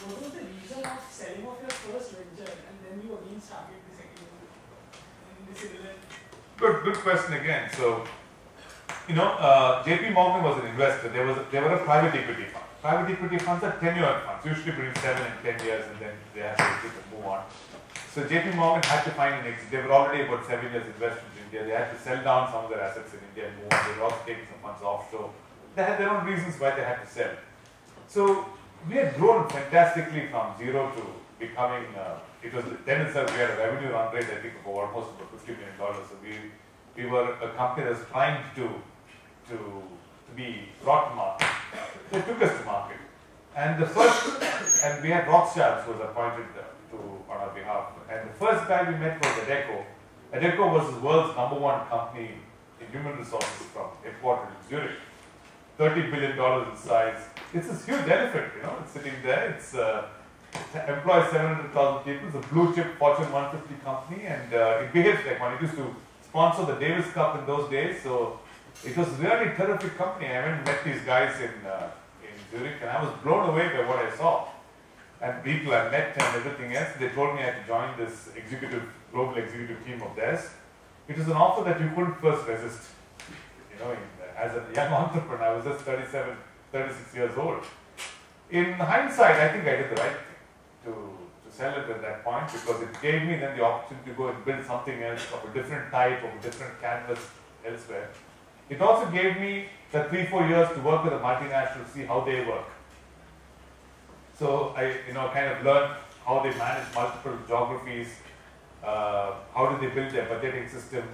What was the reason of selling off your first venture and then you again started the second one in the similar? Good question again. So, JP Morgan was an investor. They were a private equity fund. Private equity funds are 10-year funds, usually between 7 and 10 years, and then they have to exit and move on. So JP Morgan had to find an exit. They were already about 7 years invested in India. They had to sell down some of their assets in India and move on. They were also taking some funds offshore. They had their own reasons why they had to sell. So we had grown fantastically from zero to becoming, it was then itself we had a revenue run rate I think of almost about $50 million. So we were a company that was trying to be brought to market. They took us to market. And the first, and we had Rothschild who was appointed on our behalf. And the first guy we met was Adecco. Adecco was the world's #1 company in human resources from headquartered in Zurich. $30 billion in size. It's this huge elephant, it's sitting there. It employs 700,000 people. It's a blue chip Fortune 150 company, and it behaves like one. It used to sponsor the Davis Cup in those days, so it was really a terrific company. I went and met these guys in Zurich, and I was blown away by what I saw. And people I met and everything else, they told me I had to join this global executive team of theirs. It was an offer that you couldn't first resist. As a young entrepreneur, I was just 37, 36 years old. In hindsight, I think I did the right thing to sell it at that point, because it gave me then the opportunity to go and build something else of a different type, of a different canvas elsewhere. It also gave me the 3-4 years to work with a multinational, see how they work. So I kind of learned how they manage multiple geographies, how do they build their budgeting system,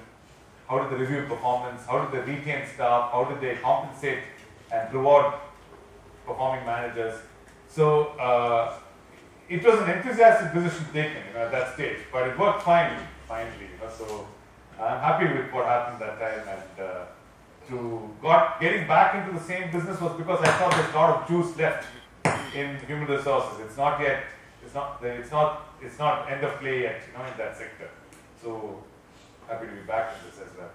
how do they review performance, how do they retain staff, how do they compensate and reward performing managers. So it was an enthusiastic decision taken at that stage, but it worked finally. So I'm happy with what happened that time, and getting back into the same business was because I thought there's a lot of juice left in human resources. It's not end of play yet, in that sector. So happy to be back in this as well.